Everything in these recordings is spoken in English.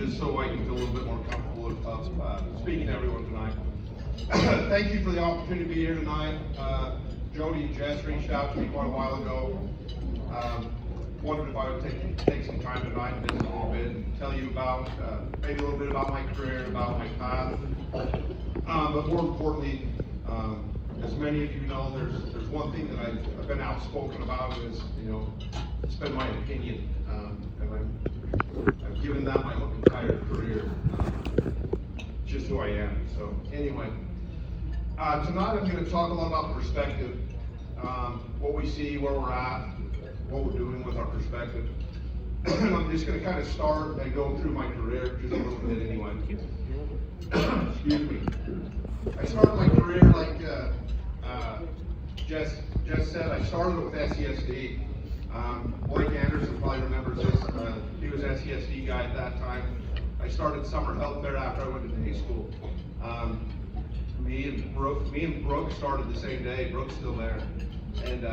just so I can feel a little bit more comfortable of speaking to everyone tonight. Thank you for the opportunity to be here tonight. Jody and Jess reached out to me quite a while ago. Wondered if I would take some time tonight and visit a little bit and tell you about, maybe a little bit about my career, about my path. But more importantly, as many of you know, there's one thing that I've been outspoken about is, it's been my opinion, and I've given that my entire career, just who I am. So anyway, tonight I'm going to talk a lot about perspective, what we see, where we're at, what we're doing with our perspective. I'm just going to kind of start and go through my career just a little bit anyway. Excuse me. I started my career like Jess said. I started with SESD. Blake Anderson probably remembers this. He was SESD guy at that time. I started summer help there after I went to day school. Me and Brooke started the same day. Brooke's still there, and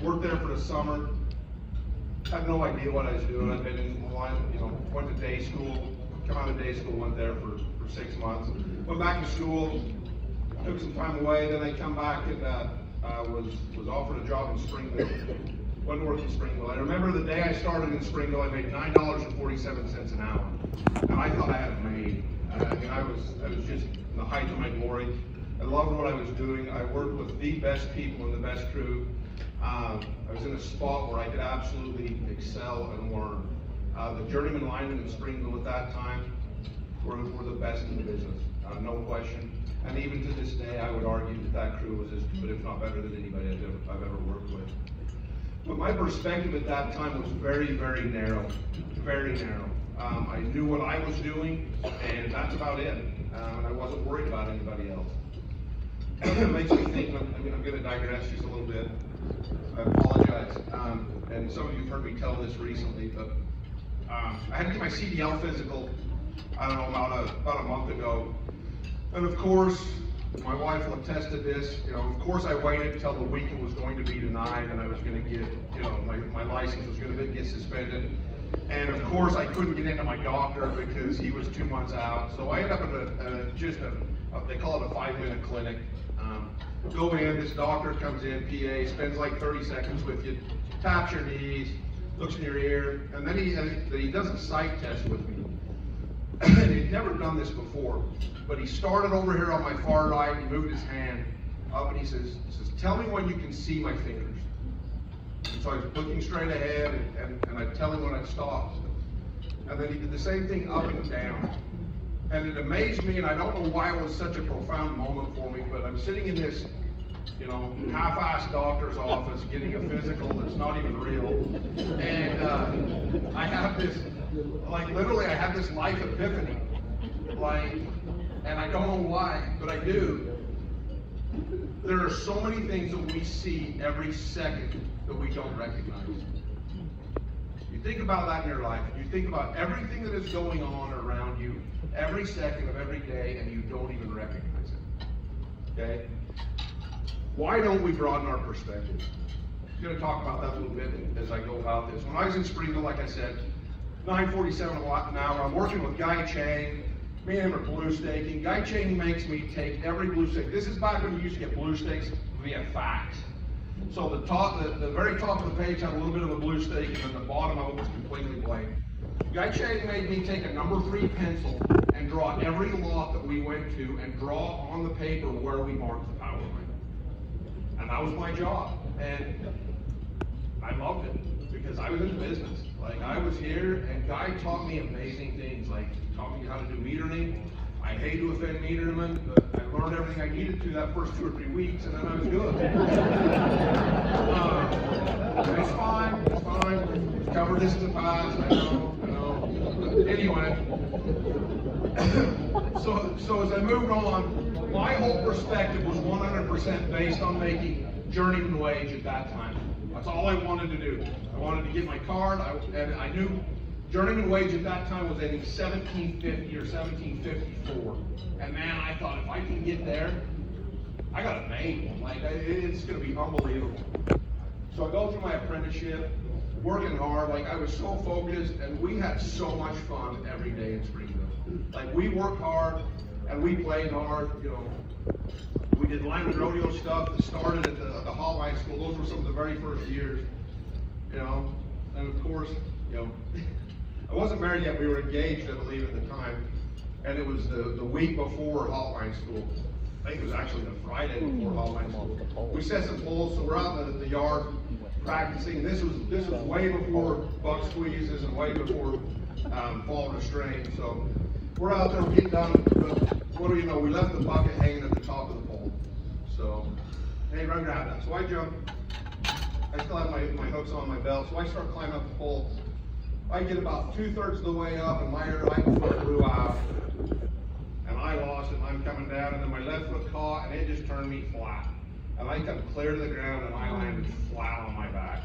worked there for the summer. Had no idea what I was doing. I'd been in line, went to day school. Come out of day school, went there for 6 months. Went back to school. Took some time away. Then I come back and was offered a job in Springville. Went to work in Springville. I remember the day I started in Springville, I made $9.47 an hour, and I thought I had it made. I was just in the height of my glory. I loved what I was doing. I worked with the best people and the best crew. I was in a spot where I could absolutely excel and learn. The journeyman linemen in Springville at that time were the best in the business, no question. And even to this day, I would argue that crew was as good, if not better, than anybody I've ever worked with. But my perspective at that time was very, very narrow, very narrow. I knew what I was doing, and that's about it. And I wasn't worried about anybody else. It makes me think, I'm going to digress just a little bit. I apologize. And some of you have heard me tell this recently, but I had to get my CDL physical, I don't know, about a month ago. And of course, my wife will attest to this, of course I waited until the week it was going to be denied and I was going to get, my license was going to get suspended. And of course I couldn't get into my doctor because he was 2 months out. So I ended up at they call it a 5-minute clinic. Go in, this doctor comes in, PA, spends like 30 seconds with you, taps your knees, looks in your ear, and then he does a sight test with me. And he'd never done this before, but he started over here on my far right, he moved his hand up and he says, tell me when you can see my fingers. And so I was looking straight ahead and I'd tell him when I'd stop. And then he did the same thing up and down. And it amazed me, and I don't know why it was such a profound moment for me, but I'm sitting in this, half-assed doctor's office getting a physical that's not even real. And I have this, literally I have this life epiphany. And I don't know why, but I do. There are so many things that we see every second that we don't recognize. You think about that in your life. You think about everything that is going on around you every second of every day, and you don't even recognize it. Okay? Why don't we broaden our perspective? I'm going to talk about that a little bit as I go about this. When I was in Springville, like I said, $9.47 an hour. I'm working with Guy Chang. Me and him are blue staking. Guy Chang makes me take every blue stake. This is back when you used to get blue stakes via fax. So the very top of the page had a little bit of a blue stake, and then the bottom of it was completely blank. Guy Chang made me take a number 3 pencil and draw every lot that we went to and draw on the paper where we marked the power line. And that was my job. And I loved it because I was in business. I was here, and Guy taught me amazing things. He taught me how to do metering. I hate to offend metermen, but I learned everything I needed to that first 2 or 3 weeks, and then I was good. It's fine. Covered this in the past, I know. Anyway, so as I moved on, my whole perspective was 100% based on making journeyman wage at that time. That's all I wanted to do. I wanted to get my card, and I knew journeyman wage at that time was in $17.50 or $17.54. And man, I thought if I can get there, I got it made. It's going to be unbelievable. So I go through my apprenticeship, working hard, like I was so focused, and we had so much fun every day in Springville. Like we worked hard, and we played hard, you know. We did lineman rodeo stuff that started at the Hotline School. Those were some of the very first years, you know. And of course, you know, I wasn't married yet. We were engaged, I believe, at the time. And it was the week before Hotline School. I think it was actually the Friday before Hotline School. We set some poles, so we're out in the yard practicing. This was way before buck squeezes and way before falling a string. So we're out there, we're getting done, but what do you know, we left the bucket hanging at the top of the pole. So, hey, run grab that. So I jump, I still have my hooks on my belt, so I start climbing up the pole. I get about 2/3 of the way up, and my right foot blew out, and I lost it, and I'm coming down, and then my left foot caught, and it just turned me flat. And I come clear to the ground, and I landed flat on my back,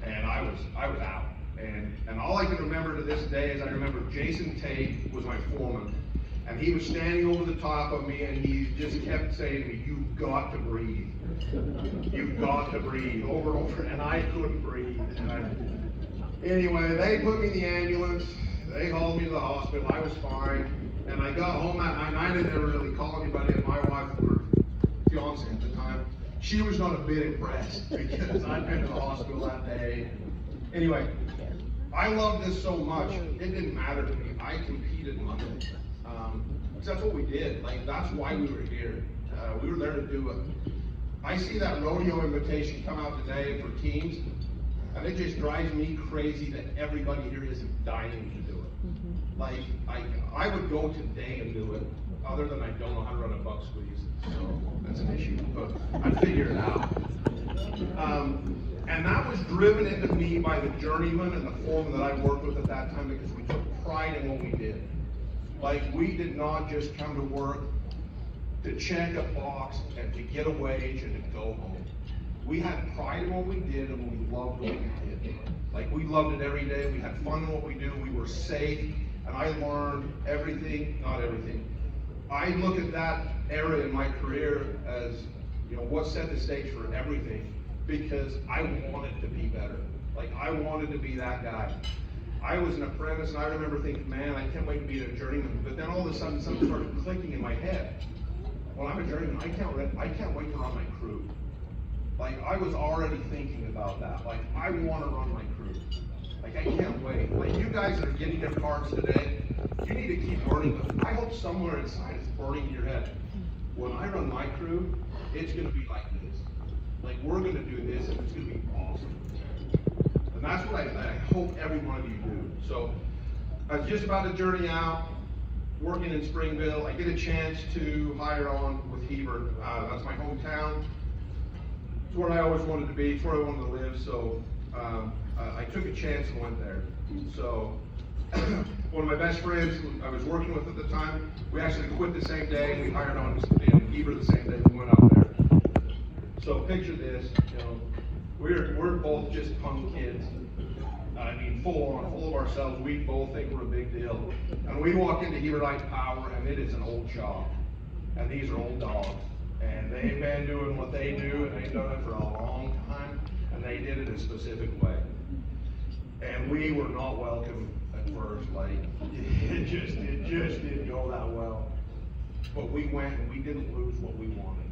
and I was out. And all I can remember to this day is I remember Jason Tate was my foreman, and he was standing over the top of me, and he just kept saying to me, "You've got to breathe. You've got to breathe," over and over, and I couldn't breathe. Anyway, they put me in the ambulance, they hauled me to the hospital, I was fine, and I got home that night, and I didn't ever really call anybody, and my wife, or fiance at the time, she was not a bit impressed, because I'd been to the hospital that day. Anyway, I loved this so much, it didn't matter to me. I competed Monday. Because that's what we did. Like, that's why we were here. We were there to do it. I see that rodeo invitation come out today for teams, and it just drives me crazy that everybody here isn't dying to do it. Like, I would go today and do it, other than I don't know how to run a buck squeeze. So that's an issue, but I'd figure it out. And that was driven into me by the journeyman and the foreman that I worked with at that time, because we took pride in what we did. Like, we did not just come to work to check a box and to get a wage and to go home. We had pride in what we did, and we loved what we did. Like, we loved it every day. We had fun in what we do. We were safe, and I learned everything, not everything. I look at that era in my career as, you know, what set the stage for everything, because I wanted to be better. Like, I wanted to be that guy. I was an apprentice, and I remember thinking, man, I can't wait to be a journeyman. But then all of a sudden, something started clicking in my head. Well, I'm a journeyman. I can't wait to run my crew. Like, I was already thinking about that. Like, I want to run my crew. Like, I can't wait. Like, you guys that are getting your cards today, you need to keep learning them. I hope somewhere inside it's burning in your head. When I run my crew, it's going to be like this. Like, we're going to do this, and it's going to be awesome. And that's what I hope every one of you do. So, I was just about to journey out, working in Springville. I get a chance to hire on with Heber. That's my hometown. It's where I always wanted to be. It's where I wanted to live. So, I took a chance and went there. So, one of my best friends who I was working with at the time, we actually quit the same day. We hired on in Heber the same day we went up there. So picture this, you know, we're both just punk kids. I mean, full of ourselves. We both think we're a big deal. And we walk into Heberite Power, and it is an old shop. And these are old dogs. And they've been doing what they do, and they've done it for a long time. And they did it a specific way. And we were not welcome at first. Like, it just didn't go that well. But we went, and we didn't lose what we wanted.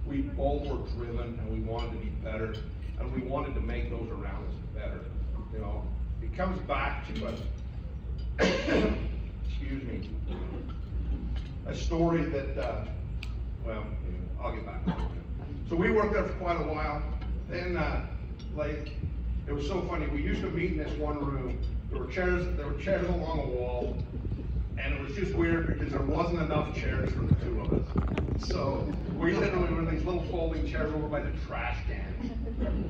We both were driven, and we wanted to be better, and we wanted to make those around us better. You know, it comes back to excuse me, a story that, well, I'll get back to it. So we worked there for quite a while. Then, like, it was so funny. We used to meet in this one room. There were chairs along the wall, and it was just weird because there wasn't enough chairs for the two of us. So we literally were in these little folding chairs over by the trash cans.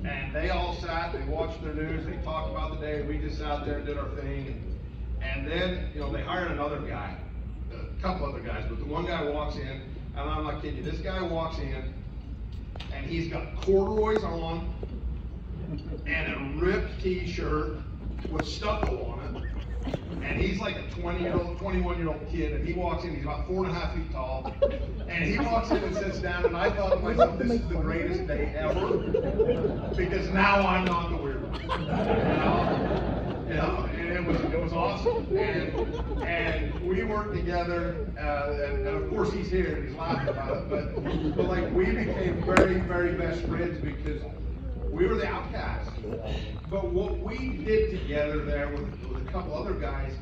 And they all sat, they watched their news, they talked about the day, and we just sat there and did our thing. And then, you know, they hired another guy, a couple other guys, but the one guy walks in, and I'm not kidding you, this guy walks in, and he's got corduroys on, and a ripped t-shirt with stucco on it. And he's like a 21-year-old kid, and he walks in, he's about 4.5 feet tall, and he walks in and sits down, and I thought to myself, this is the greatest day ever. because now I'm not the weird one. And it was awesome. And we worked together, and of course he's here and he's laughing about it, but like we became very, very best friends because we were the outcasts. But what we did together there with a couple other guys,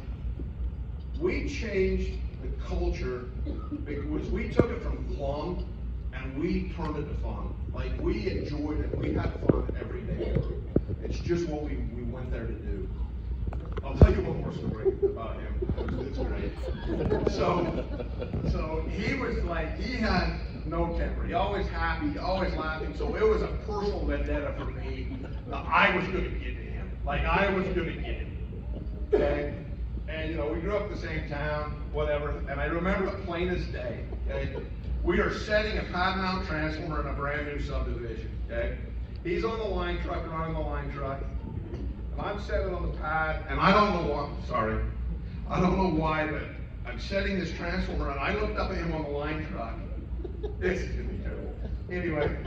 we changed the culture because we took it from clung and we turned it to fun. Like we enjoyed it, we had fun every day. It's just what we went there to do. I'll tell you one more story about him. It's great. So he was like, he had no temper. He always happy, always laughing. So it was a personal vendetta for me. I was going to get to him. Like I was going to get him. Okay? And you know, we grew up in the same town, whatever. And I remember the plainest day. Okay? We are setting a pad mount transformer in a brand new subdivision. Okay? He's on the line truck, running the line truck. And I'm setting on the pad, and I don't know why, but I'm setting this transformer, and I looked up at him on the line truck. This is gonna be terrible. Anyway,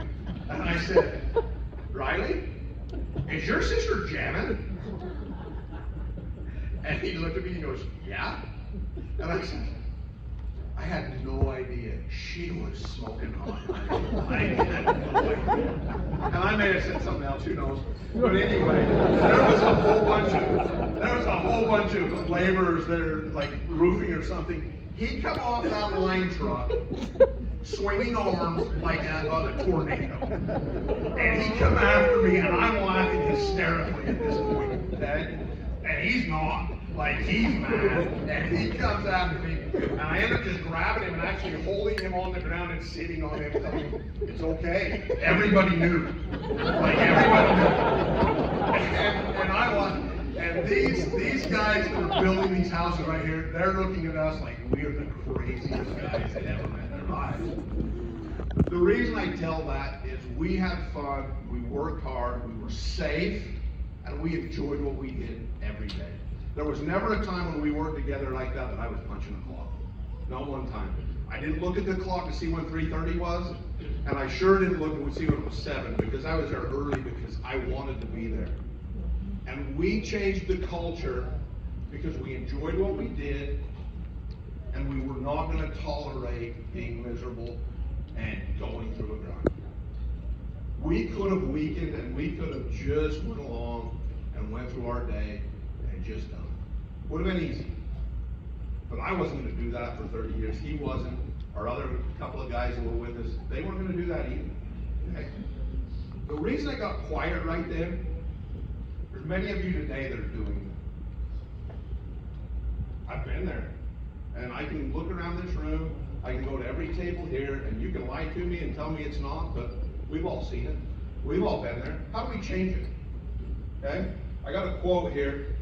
and I said, Riley, is your sister Janet? And he looked at me and he goes, yeah. And I said, I had no idea she was smoking hot. I had no idea. And I may have said something else, who knows. But anyway, there was a whole bunch of laborers that are like roofing or something. He come off that line truck, swinging arms like a tornado. And he come after me, and I'm laughing hysterically at this point, okay? And he's not. Like, he's mad, and he comes after me, and I end up just grabbing him and actually holding him on the ground and sitting on him, telling him, it's okay. Everybody knew. Like, everybody knew. And I was, and these guys that are building these houses right here, they're looking at us like we are the craziest guys they ever met in their lives. The reason I tell that is we had fun, we worked hard, we were safe, and we enjoyed what we did every day. There was never a time when we worked together like that I was punching a clock. Not one time. I didn't look at the clock to see when 3:30 was, and I sure didn't look to see when it was 7, because I was there early because I wanted to be there. And we changed the culture because we enjoyed what we did, and we were not going to tolerate being miserable and going through a grind. We could have weakened, and we could have just went along and went through our day and just done it. Would have been easy. But I wasn't going to do that for 30 years. He wasn't. Our other couple of guys that were with us, they weren't going to do that either. Okay? The reason I got quiet right then, there's many of you today that are doing that. I've been there. And I can look around this room, I can go to every table here, and you can lie to me and tell me it's not, but we've all seen it. We've all been there. How do we change it? Okay? I got a quote here.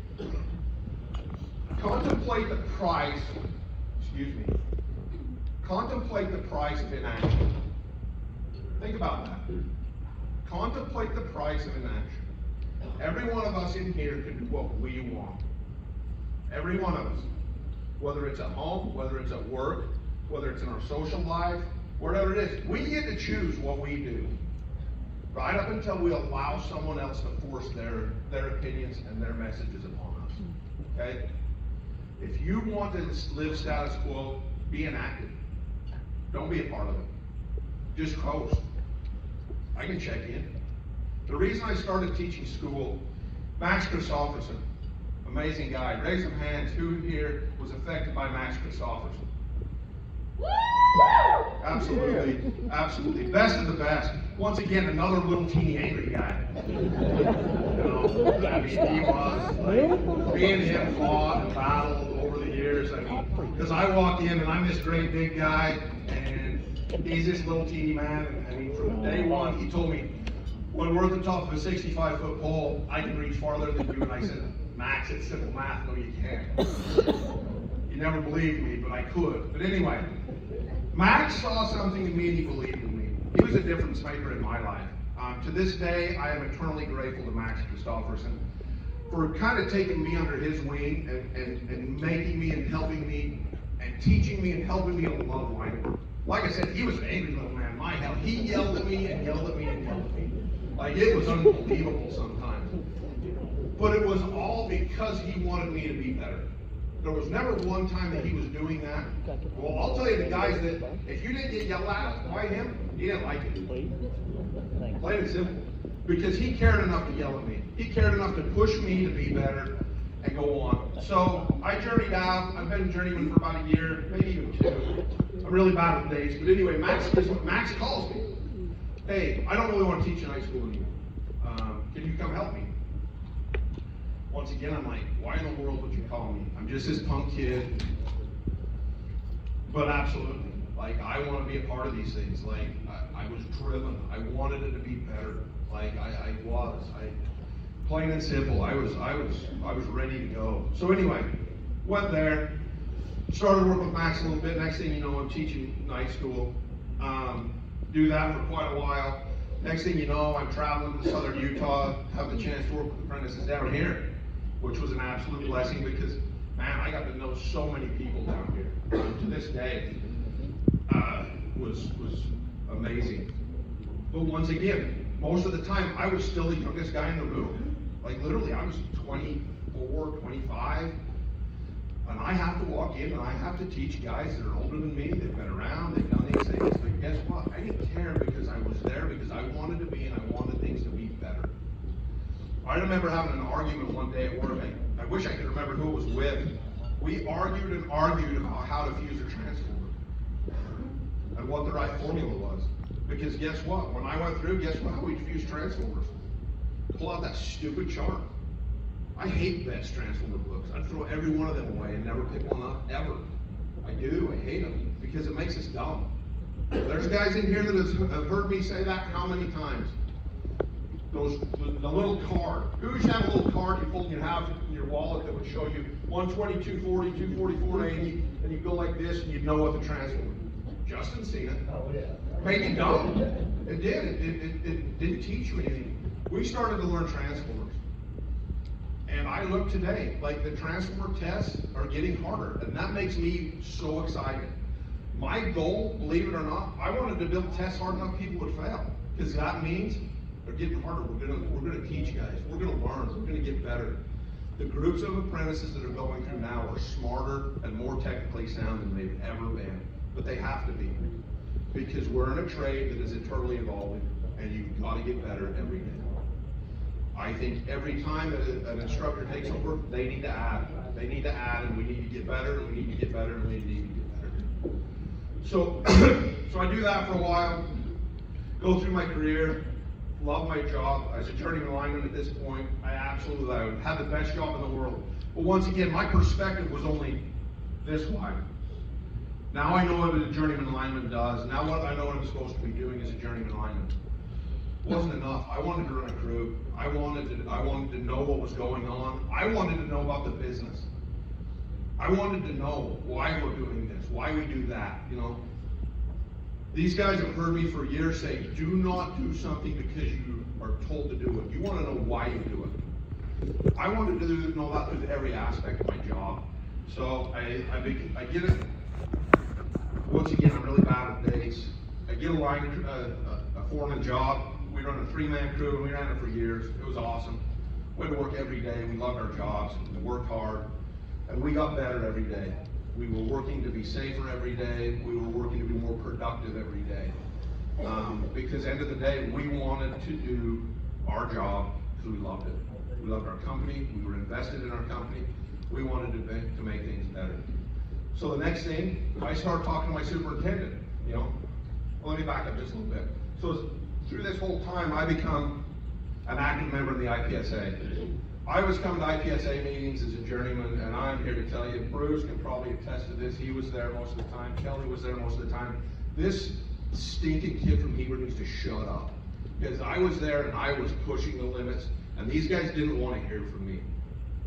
Contemplate the price, contemplate the price of inaction. Think about that. Contemplate the price of inaction. Every one of us in here can do what we want. Every one of us. Whether it's at home, whether it's at work, whether it's in our social life, whatever it is, we get to choose what we do. Right up until we allow someone else to force their opinions and their messages upon us. Okay? If you want to live status quo, be inactive. Don't be a part of it. Just coast. I can check in. The reason I started teaching school, Max Christofferson, amazing guy. Raise some hands. Who here was affected by Max Christofferson? Absolutely, absolutely. Best of the best. Once again, another little teeny angry guy. You know, I mean, he was, like, me and him fought and battled over the years. I mean, because I walked in and I'm this great big guy, and he's this little teeny man. And I mean, from day one, he told me, when we're at the top of a 65-foot pole, I can reach farther than you. And I said, Max, it's simple math. No, you can't. You never believed me, but I could. But anyway, Max saw something in me and he believed in me. He was a difference maker in my life. To this day, I am eternally grateful to Max Christofferson for kind of taking me under his wing and making me and helping me and teaching me and helping me to love life. Like I said, he was an angry little man. My hell, he yelled at me and yelled at me and yelled at me. Like, it was unbelievable sometimes. But it was all because he wanted me to be better. There was never one time that he was doing that. Well, I'll tell you the guys that, if you didn't get yelled at by him, he didn't like it. Plain and simple. Because he cared enough to yell at me. He cared enough to push me to be better and go on. So I journeyed out. I've been journeyman for about a year, maybe even 2. I'm really bad with dates. But anyway, Max calls me. Hey, I don't really want to teach in high school anymore. Can you come help me? Once again, I'm like, why in the world would you call me? I'm just this punk kid. But absolutely, like, I want to be a part of these things. Like, I was driven. I wanted it to be better. Like, I was. Plain and simple. I was ready to go. So anyway, went there, started working with Max a little bit. Next thing you know, I'm teaching night school. Do that for quite a while. Next thing you know, I'm traveling to southern Utah, have the chance to work with apprentices down here, which was an absolute blessing because, man, I got to know so many people down here. To this day, was amazing. But once again, most of the time, I was still the youngest guy in the room. Like, literally, I was 24, 25. And I have to walk in and I have to teach guys that are older than me, they've been around, they've done these things. But guess what? I didn't care because I was there, because I wanted to be and I wanted things to be better. I remember having an argument one day at work. I wish I could remember who it was with. We argued about how to fuse a transformer and what the right formula was. Because guess what? When I went through, guess what? How we fuse transformers? Pull out that stupid chart. I hate best transformer books. I'd throw every one of them away and never pick one up, ever. I do, I hate them, because it makes us dumb. There's guys in here that have heard me say that how many times? The little card. Who should have a little card you have in your wallet that would show you 120, 240, 244, 80, and you go like this and you'd know what the transformer is. Justin seen it. Oh, yeah. Made you dumb. It did. It didn't teach you anything. We started to learn transformers. And I look today, like, the transformer tests are getting harder, and that makes me so excited. My goal, believe it or not, I wanted to build tests hard enough people would fail, because that means they're getting harder. We're gonna teach guys. We're gonna learn. We're gonna get better. The groups of apprentices that are going through now are smarter and more technically sound than they've ever been, but they have to be, because we're in a trade that is eternally evolving, and you've got to get better every day. I think every time that an instructor takes over, they need to add. They need to add, and we need to get better, and we need to get better, and we need to get better. So, so I do that for a while, go through my career, love my job. As a journeyman lineman at this point, I absolutely love it. Had the best job in the world. But once again, my perspective was only this wide. Now I know what a journeyman lineman does. Now I know what I'm supposed to be doing as a journeyman lineman. Wasn't enough. I wanted to run a crew. I wanted to know what was going on. I wanted to know about the business. I wanted to know why we're doing this, why we do that, you know. These guys have heard me for years say, do not do something because you are told to do it. You want to know why you do it. I wanted to know that through every aspect of my job. So I get it. Once again, I'm really bad at dates. I get a foreman job. We run a 3-man crew, and we ran it for years. It was awesome. Went to work every day. We loved our jobs. We worked hard, and we got better every day. We were working to be safer every day. We were working to be more productive every day. Because end of the day, we wanted to do our job because we loved it. We loved our company. We were invested in our company. We wanted to make things better. So the next thing, I started talking to my superintendent. You know, well, let me back up just a little bit. So through this whole time, I become an active member of the IPSA. I was coming to IPSA meetings as a journeyman, and I'm here to tell you, Bruce can probably attest to this. He was there most of the time. Kelly was there most of the time. This stinking kid from Hebert needs to shut up, because I was there and I was pushing the limits, and these guys didn't want to hear from me.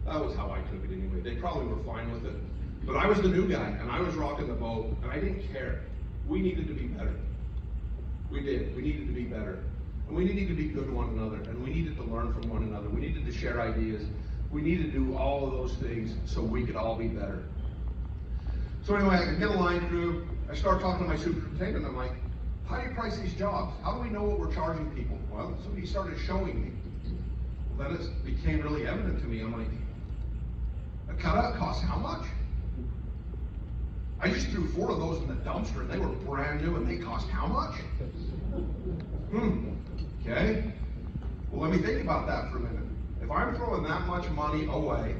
That was how I took it anyway. They probably were fine with it. But I was the new guy, and I was rocking the boat, and I didn't care. We needed to be better. We did. We needed to be better. And we needed to be good to one another, and we needed to learn from one another. We needed to share ideas. We needed to do all of those things so we could all be better. So anyway, I get a line crew. I start talking to my superintendent. I'm like, How do you price these jobs? How do we know what we're charging people? Well, somebody started showing me. Well, then it became really evident to me. I'm like, a cutout costs how much? I just threw 4 of those in the dumpster and they were brand new and they cost how much? Okay. Well, let me think about that for a minute. If I'm throwing that much money away,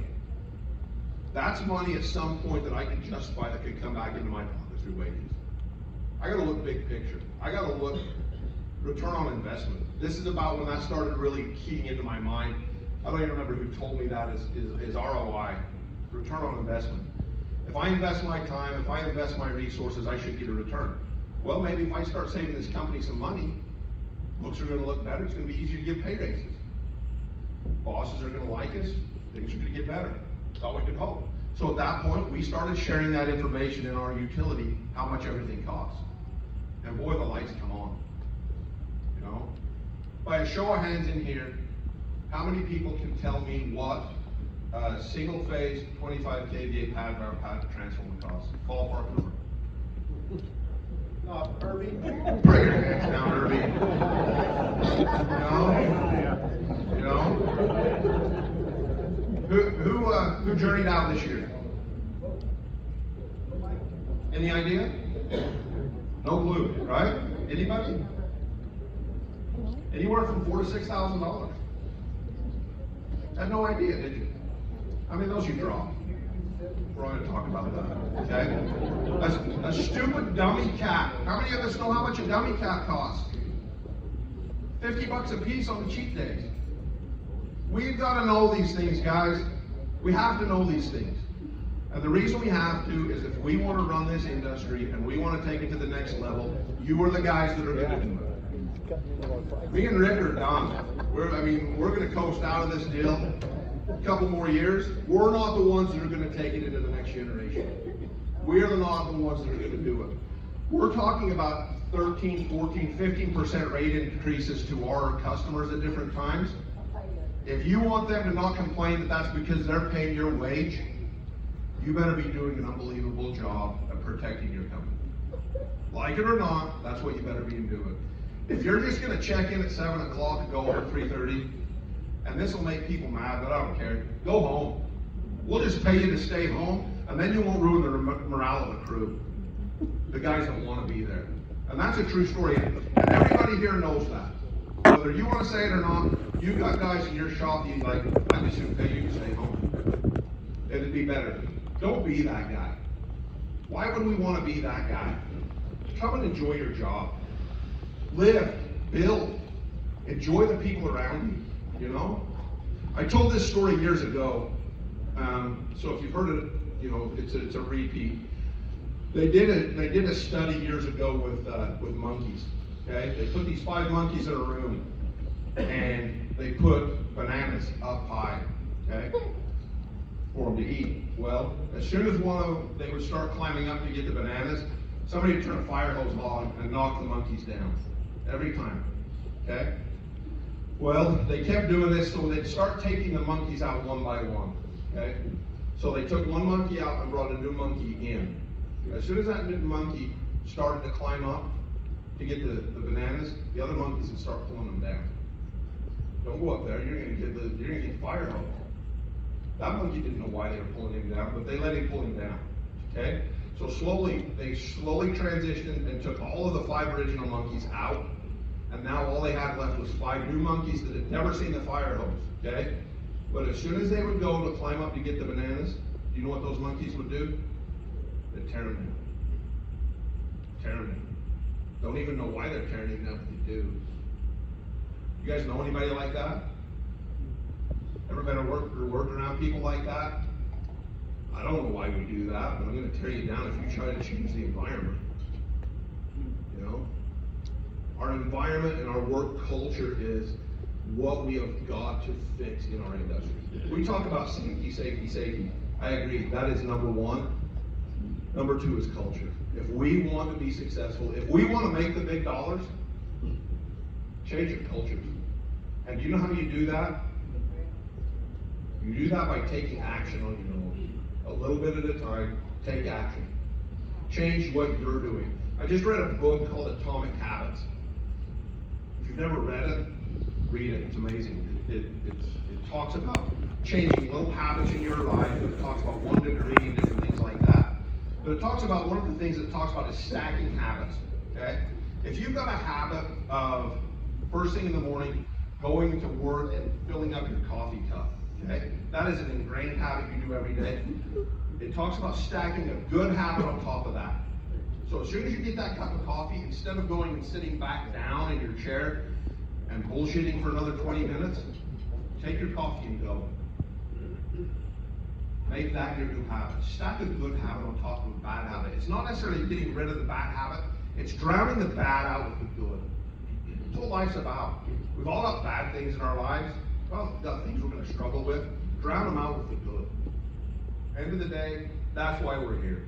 that's money at some point that I can justify that could come back into my pocket through wages. I gotta look big picture. I gotta look return on investment. This is about when that started really keying into my mind. I don't even remember who told me that is ROI, return on investment. If I invest my time, if I invest my resources, I should get a return. Well, maybe if I start saving this company some money, books are gonna look better, it's gonna be easier to give pay raises. Bosses are gonna like us, things are gonna get better. That's all we could hope. So at that point, we started sharing that information in our utility, how much everything costs. And boy, the lights come on, you know? By a show of hands in here, how many people can tell me what a single phase 25 kVA pad transformer costs? Ballpark number. Herbie? Bring your hands down, Herbie. You know? Who journeyed out this year? Any idea? No clue, right? Anybody? Anywhere from $4,000 to $6,000. Had no idea, did you? I mean, those you draw. We're not going to talk about that, okay? A stupid dummy cap. How many of us know how much a dummy cap costs? $50 a piece on the cheap days. We've got to know these things, guys. We have to know these things. And the reason we have to is if we want to run this industry and we want to take it to the next level, you are the guys that are going to do it. Me and Rick are done. We're going to coast out of this deal a couple more years. We're not the ones that are going to take it into the next generation. We're not the ones that are going to do it. We're talking about 13, 14, 15% rate increases to our customers at different times. If you want them to not complain that that's because they're paying your wage, you better be doing an unbelievable job of protecting your company. Like it or not, that's what you better be doing. If you're just going to check in at 7 o'clock and go home at 3:30, and this will make people mad, but I don't care, go home. We'll just pay you to stay home, and then you won't ruin the morale of the crew. The guys that want to be there. And that's a true story. And everybody here knows that. Whether you want to say it or not, you got guys in your shop that you like, I just should pay you to stay home. It'd be better. Don't be that guy. Why would we want to be that guy? Come and enjoy your job. Live, build, enjoy the people around you, you know? I told this story years ago, so if you've heard it, you know, it's a repeat. They did a study years ago with monkeys, okay? They put these 5 monkeys in a room, and they put bananas up high, okay? For them to eat. Well, as soon as one of them, they would start climbing up to get the bananas, somebody would turn a fire hose on and knock the monkeys down. Every time, okay? Well, they kept doing this, so they'd start taking the monkeys out one by one, okay? So they took one monkey out and brought a new monkey in. As soon as that new monkey started to climb up to get the bananas, the other monkeys would start pulling them down. Don't go up there, you're gonna get the fire hose. That monkey didn't know why they were pulling him down, but they let him pull him down, okay? So they slowly transitioned and took all of the 5 original monkeys out, and now all they had left was 5 new monkeys that had never seen the fire hose, okay? But as soon as they would go to climb up to get the bananas, do you know what those monkeys would do? They'd tear them down. Tear them down. Don't even know why they're tearing them down, but they do. You guys know anybody like that? Ever been worked around people like that? I don't know why we do that, but I'm going to tear you down if you try to change the environment. You know? Our environment and our work culture is what we have got to fix in our industry. We talk about safety, safety, safety. I agree, that is number 1. Number 2 is culture. If we want to be successful, if we want to make the big dollars, change your cultures. And do you know how you do that? You do that by taking action on your own. A little bit at a time, take action. Change what you're doing. I just read a book called Atomic Habits. If you've never read it, read it. It's amazing. It talks about changing little habits in your life. It talks about 1 degree and different things like that. But it talks about, one of the things it talks about is stacking habits. Okay? If you've got a habit of first thing in the morning going to work and filling up your coffee cup, okay? That is an ingrained habit you do every day. It talks about stacking a good habit on top of that. So as soon as you get that cup of coffee, instead of going and sitting back down in your chair and bullshitting for another 20 minutes, take your coffee and go. Make that your new habit. Stack a good habit on top of a bad habit. It's not necessarily getting rid of the bad habit, it's drowning the bad out with the good. That's what life's about. We've all got bad things in our lives. Well, we've got things we're going to struggle with. Drown them out with the good. End of the day, that's why we're here.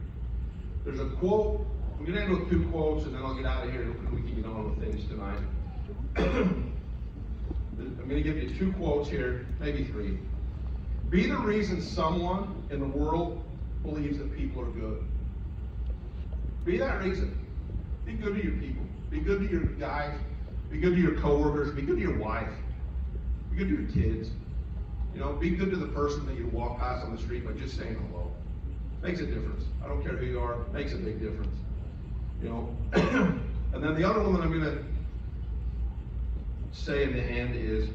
There's a quote. I'm going to end with 2 quotes, and then I'll get out of here, and we can get on with things tonight. I'm going to give you 2 quotes here, maybe 3. Be the reason someone in the world believes that people are good. Be that reason. Be good to your people. Be good to your guys. Be good to your coworkers. Be good to your wife. Be good to your kids. You know, be good to the person that you walk past on the street by just saying hello. Makes a difference. I don't care who you are. Makes a big difference. You know. And then the other one that I'm going to say in the end is,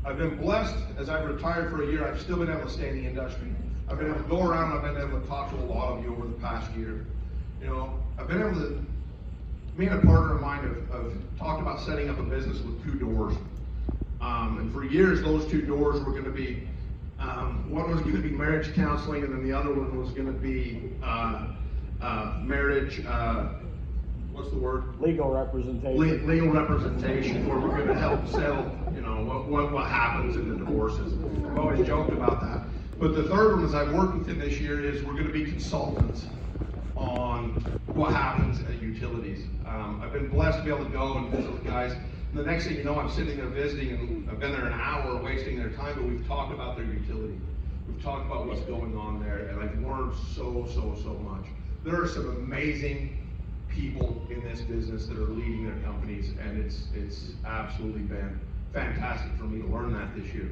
I've been blessed as I've retired for a year. I've still been able to stay in the industry. I've been able to go around and I've been able to talk to a lot of you over the past year. You know, I've been able to, me and a partner of mine have talked about setting up a business with 2 doors. And for years, those 2 doors were going to be, one was going to be marriage counseling, and then the other one was going to be marriage, what's the word? Legal representation. Legal representation, where we're going to help settle, you know, what happens in the divorces. I've always joked about that. But the third one, as I've worked with him this year, is we're going to be consultants on what happens at utilities. I've been blessed to be able to go and visit with guys. And the next thing you know, I'm sitting there visiting, and I've been there an hour wasting their time, but we've talked about their utility. We've talked about what's going on there, and I've learned so much. There are some amazing people in this business that are leading their companies, and it's absolutely been fantastic for me to learn that this year.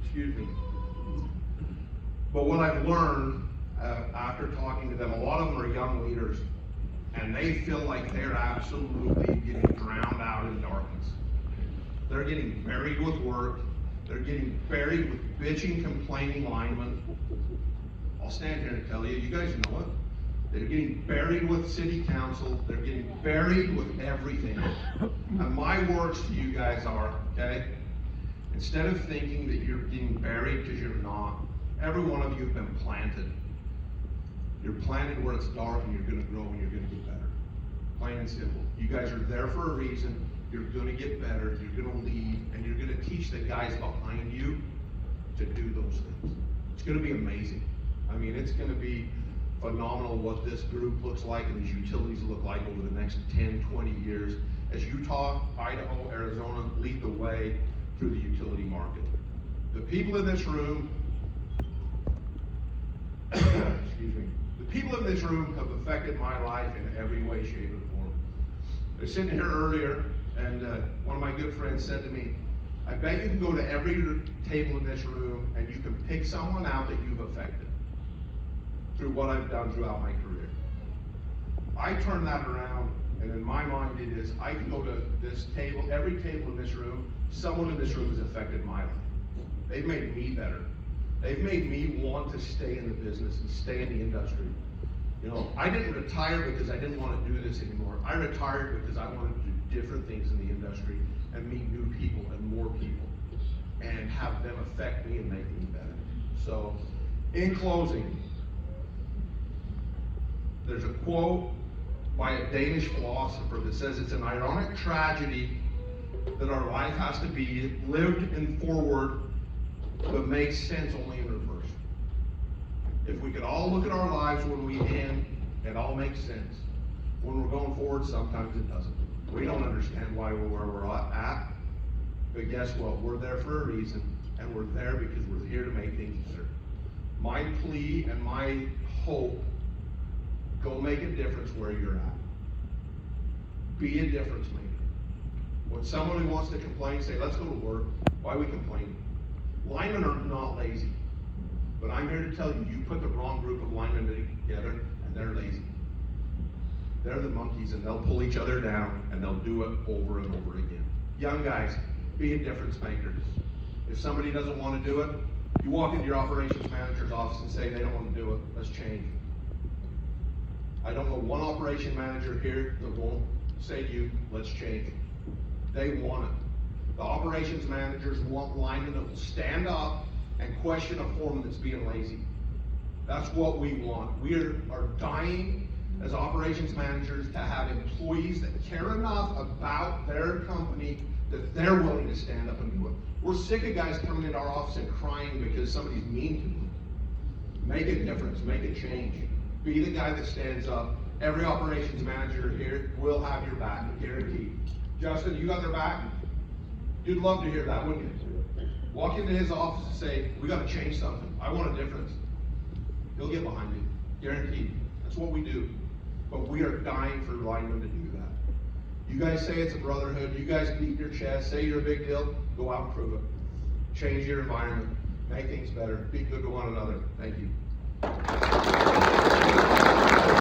Excuse me. But what I've learned after talking to them, a lot of them are young leaders, and they feel like they're absolutely getting drowned out in darkness. They're getting buried with work. They're getting buried with bitching, complaining linemen. I'll stand here and tell you, you guys know it. They're getting buried with city council. They're getting buried with everything. And my words to you guys are, okay, instead of thinking that you're getting buried because you're not, every one of you have been planted. You're planted where it's dark, and you're going to grow, and you're going to get better. Plain and simple. You guys are there for a reason. You're going to get better. You're going to lead, and you're going to teach the guys behind you to do those things. It's going to be amazing. I mean, it's going to be phenomenal what this group looks like and these utilities look like over the next 10, 20 years as Utah, Idaho, Arizona lead the way through the utility market. The people in this room, excuse me, the people in this room have affected my life in every way, shape, and form. I was sitting here earlier, and one of my good friends said to me, I bet you can go to every table in this room and you can pick someone out that you've affected through what I've done throughout my career. I turn that around, and in my mind it is, I can go to this table, every table in this room, someone in this room has affected my life. They've made me better. They've made me want to stay in the business and stay in the industry. You know, I didn't retire because I didn't want to do this anymore. I retired because I wanted to do different things in the industry and meet new people and more people and have them affect me and make me better. So, in closing, there's a quote by a Danish philosopher that says it's an ironic tragedy that our life has to be lived in forward but makes sense only in reverse. If we could all look at our lives when we end, it all makes sense. When we're going forward, sometimes it doesn't. We don't understand why we're where we're at, but guess what? We're there for a reason, and we're there because we're here to make things better. My plea and my hope Go make a difference where you're at. Be a difference maker. When someone who wants to complain, say, let's go to work. Why are we complaining? Linemen are not lazy. But I'm here to tell you, you put the wrong group of linemen together, and they're lazy. They're the monkeys, and they'll pull each other down, and they'll do it over and over again. Young guys, be a difference maker. If somebody doesn't want to do it, you walk into your operations manager's office and say, they don't want to do it, let's change. I don't know one operation manager here that won't say to you, let's change. They want it. The operations managers want linemen that will stand up and question a foreman that's being lazy. That's what we want. We are dying as operations managers to have employees that care enough about their company that they're willing to stand up and do it. We're sick of guys coming into our office and crying because somebody's mean to them. Make a difference, make a change. Be the guy that stands up. Every operations manager here will have your back, guaranteed. Justin, you got their back? You'd love to hear that, wouldn't you? Walk into his office and say, we gotta change something. I want a difference. He'll get behind you, guaranteed. That's what we do. But we are dying for linemen to do that. You guys say it's a brotherhood. You guys beat your chest, say you're a big deal. Go out and prove it. Change your environment. Make things better. Be good to one another. Thank you.